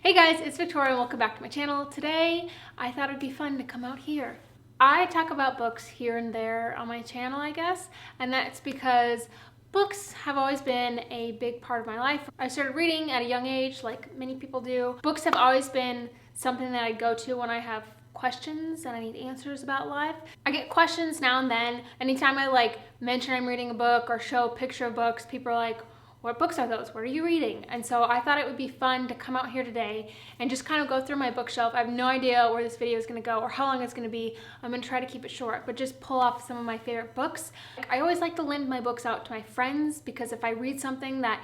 Hey guys, it's Victoria and welcome back to my channel. Today, I thought it'd be fun to come out here. I talk about books here and there on my channel, I guess, and that's because books have always been a big part of my life. I started reading at a young age, like many people do. Books have always been something that I go to when I have questions and I need answers about life. I get questions now and then. Anytime I mention I'm reading a book or show a picture of books, people are like, what books are those? What are you reading? And so I thought it would be fun to come out here today and just kind of go through my bookshelf. I have no idea where this video is going to go or how long it's going to be. I'm going to try to keep it short, but just pull off some of my favorite books. I always like to lend my books out to my friends because if I read something that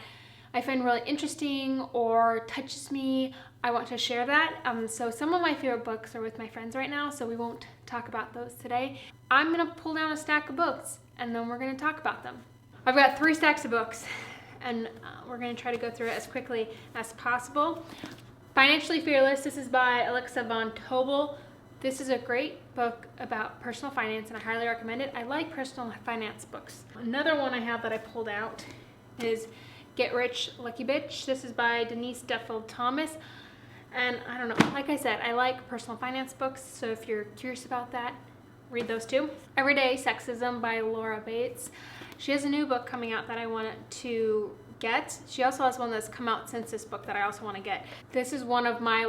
I find really interesting or touches me, I want to share that. So some of my favorite books are with my friends right now, so we won't talk about those today. I'm going to pull down a stack of books and then we're going to talk about them. I've got 3 stacks of books. And we're going to try to go through it as quickly as possible. Financially Fearless, this is by Alexa von Tobel. This is a great book about personal finance and I highly recommend it. I like personal finance books. Another one I have that I pulled out is Get Rich Lucky Bitch. This is by Denise Duffield Thomas. And I don't know, like I said, I like personal finance books, so if you're curious about that, read those too. Everyday Sexism by Laura Bates. She has a new book coming out that I want to get. She also has one that's come out since this book that I also want to get. This is one of my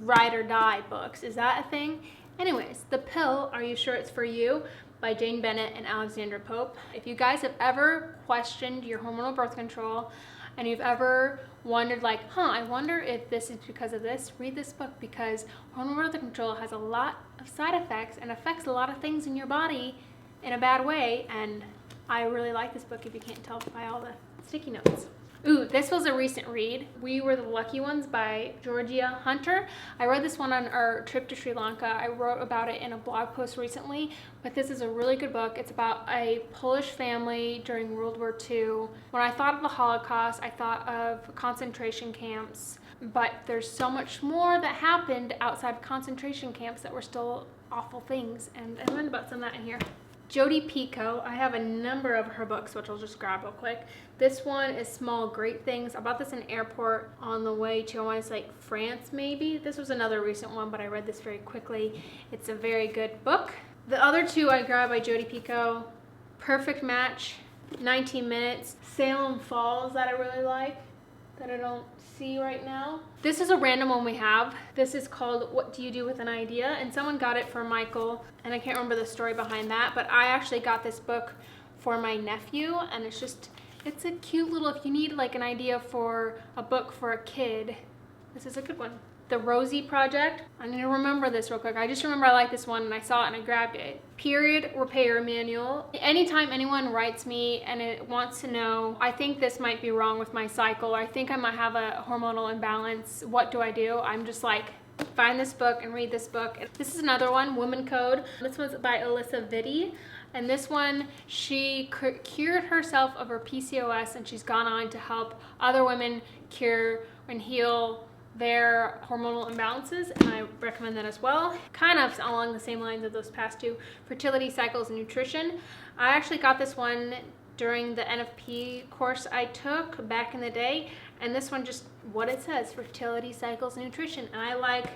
ride or die books. Is that a thing? Anyways, The Pill, Are You Sure It's For You? By Jane Bennet and Alexandra Pope. If you guys have ever questioned your hormonal birth control and you've ever wondered I wonder if this is because of this, read this book because hormonal birth control has a lot of side effects and affects a lot of things in your body in a bad way, and I really like this book if you can't tell by all the sticky notes. Ooh, this was a recent read. We Were the Lucky Ones by Giorgia Hunter. I read this one on our trip to Sri Lanka. I wrote about it in a blog post recently, but this is a really good book. It's about a Polish family during World War II. When I thought of the Holocaust, I thought of concentration camps, but there's so much more that happened outside of concentration camps that were still awful things, and I learned about some of that in here. Jodi Picoult, I have a number of her books, which I'll just grab real quick. This one is Small Great Things. I bought this in an airport on the way to, I want to say, France maybe. This was another recent one, but I read this very quickly. It's a very good book. The other 2 I grabbed by Jodi Picoult, Perfect Match, 19 Minutes, Salem Falls that I really like, that I don't see right now. This is a random one we have. This is called What Do You Do With an Idea? And someone got it for Michael, and I can't remember the story behind that, but I actually got this book for my nephew, and it's a cute little, if you need an idea for a book for a kid, this is a good one. The Rosie Project. I need to remember this real quick. I just remember I like this one and I saw it and I grabbed it. Period Repair Manual. Anytime anyone writes me and it wants to know, I think this might be wrong with my cycle, or I think I might have a hormonal imbalance, what do I do? I'm just find this book and read this book. This is another one, Woman Code. This one's by Alyssa Vitti. And this one, she cured herself of her PCOS and she's gone on to help other women cure and heal their hormonal imbalances, and I recommend that as well. Kind of along the same lines of those past 2, Fertility, Cycles, and Nutrition. I actually got this one during the NFP course I took back in the day, and this one just what it says, Fertility, Cycles, and Nutrition. And I like,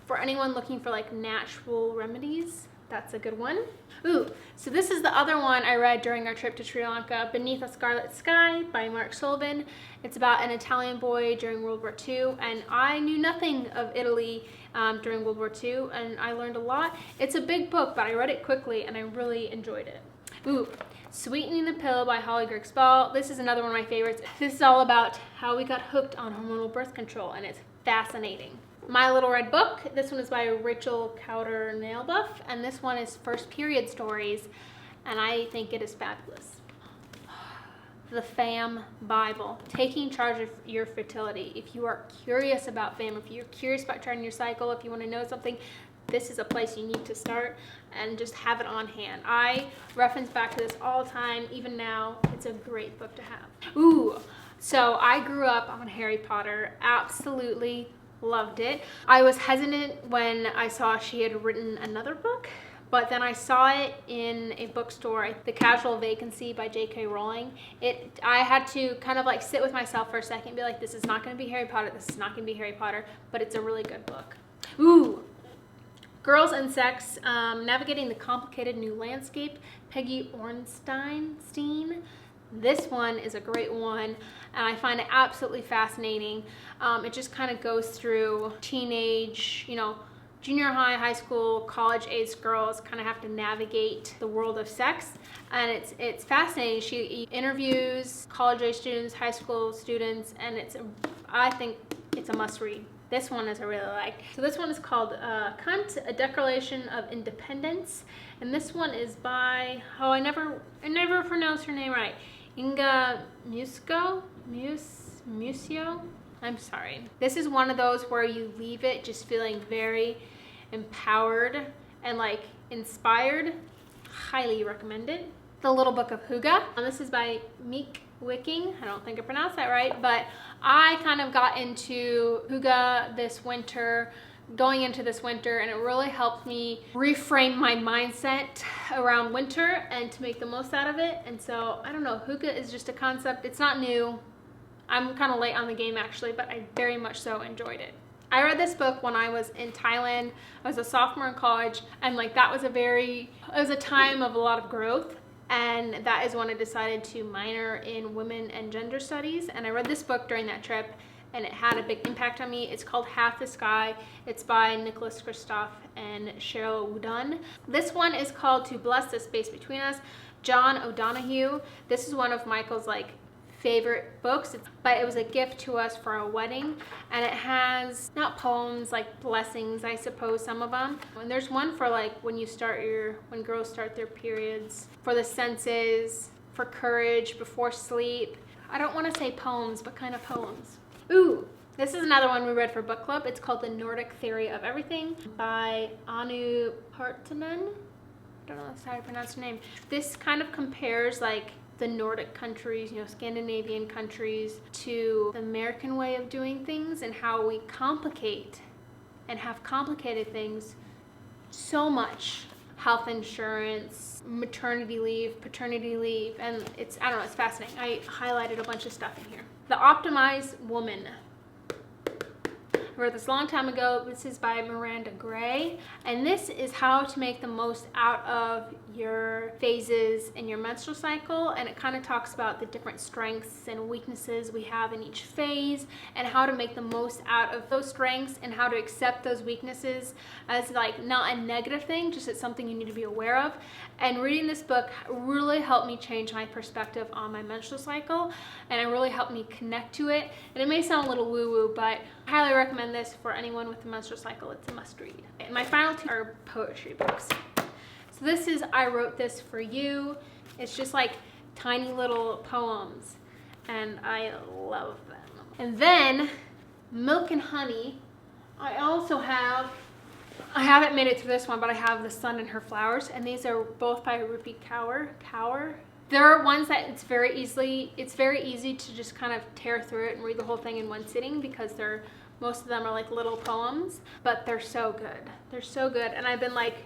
for anyone looking for natural remedies, that's a good one. Ooh, so this is the other one I read during our trip to Sri Lanka, Beneath a Scarlet Sky by Mark Sullivan. It's about an Italian boy during World War II, and I knew nothing of Italy during World War II, and I learned a lot. It's a big book, but I read it quickly, and I really enjoyed it. Ooh, Sweetening the Pill by Holly Griggs-Ball. This is another one of my favorites. This is all about how we got hooked on hormonal birth control, and it's fascinating. My Little Red Book. This one is by Rachel Cowder Nailbuff, and this one is First Period Stories, and I think it is fabulous. The Femme Bible, Taking Charge of Your Fertility. If you are curious about femme, if you're curious about charting your cycle, if you want to know something, this is a place you need to start and just have it on hand. I reference back to this all the time, even now. It's a great book to have. Ooh, so I grew up on Harry Potter, absolutely loved it. I was hesitant when I saw she had written another book, but then I saw it in a bookstore, The Casual Vacancy by J.K. Rowling. I had to kind of like sit with myself for a second and be like, this is not going to be Harry Potter, this is not going to be Harry Potter, but it's a really good book. Ooh, Girls and Sex, Navigating the Complicated New Landscape, Peggy Ornstein. This one is a great one, and I find it absolutely fascinating. It just kind of goes through teenage, you know, junior high, high school, college-age girls kind of have to navigate the world of sex, and it's fascinating. She interviews college-age students, high school students, and I think it's a must-read. This one is I really like. So this one is called Cunt, A Declaration of Independence, and this one is by, oh, I never pronounce her name right, Inga Muscio? I'm sorry. This is one of those where you leave it just feeling very empowered and like inspired. Highly recommend it. The Little Book of Hookah. This is by Meek Wicking. I don't think I pronounced that right, but I kind of got into Hookah this winter, going into this winter, and it really helped me reframe my mindset around winter and to make the most out of it. And so, I don't know, Hookah is just a concept. It's not new. I'm kind of late on the game actually, but I very much so enjoyed it. I read this book when I was in Thailand. I was a sophomore in college, and like that was it was a time of a lot of growth, and that is when I decided to minor in women and gender studies. And I read this book during that trip, and it had a big impact on me. It's called Half the Sky. It's by Nicholas Kristof and Cheryl Woodan. This one is called To Bless the Space Between Us, John O'Donohue. This is one of Michael's like favorite books, but it was a gift to us for our wedding, and it has not poems, like blessings, I suppose, some of them. And there's one for like when girls start their periods, for the senses, for courage, before sleep. I don't want to say poems, but kind of poems. Ooh, this is another one we read for book club. It's called The Nordic Theory of Everything by Anu Partanen. I don't know if that's how I pronounce her name. This kind of compares like the Nordic countries, you know, Scandinavian countries, to the American way of doing things, and how we complicate and have complicated things so much. Health insurance, maternity leave, paternity leave, and I don't know, it's fascinating. I highlighted a bunch of stuff in here. The Optimized Woman. I wrote this a long time ago. This is by Miranda Gray, and this is how to make the most out of your phases in your menstrual cycle, and it kind of talks about the different strengths and weaknesses we have in each phase, and how to make the most out of those strengths, and how to accept those weaknesses as like not a negative thing, just it's something you need to be aware of. And reading this book really helped me change my perspective on my menstrual cycle, and it really helped me connect to it. And it may sound a little woo-woo, but I highly recommend this for anyone with a menstrual cycle. It's a must read. And my final two are poetry books. So this is I Wrote This For You. It's just like tiny little poems, and I love them. And then Milk and Honey. I haven't made it through this one, but I have The Sun and Her Flowers, and these are both by Rupi Kaur. There are ones that it's very easy to just kind of tear through it and read the whole thing in one sitting, because most of them are like little poems, but they're so good. They're so good, and I've been like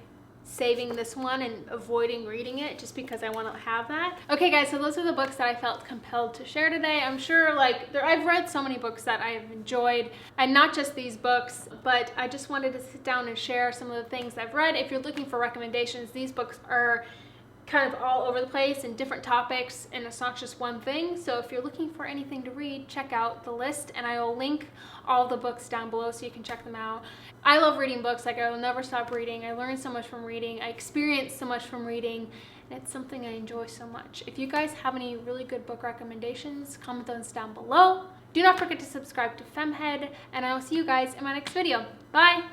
saving this one and avoiding reading it just because I want to have that. Okay guys, so those are the books that I felt compelled to share today. I'm sure I've read so many books that I've enjoyed, and not just these books, but I just wanted to sit down and share some of the things I've read. If you're looking for recommendations, these books are kind of all over the place and different topics, and it's not just one thing. So if you're looking for anything to read, check out the list, and I will link all the books down below so you can check them out. I love reading books. Like, I will never stop reading. I learn so much from reading. I experience so much from reading, and it's something I enjoy so much. If you guys have any really good book recommendations, comment those down below. Do not forget to subscribe to FemmeHead, and I will see you guys in my next video. Bye!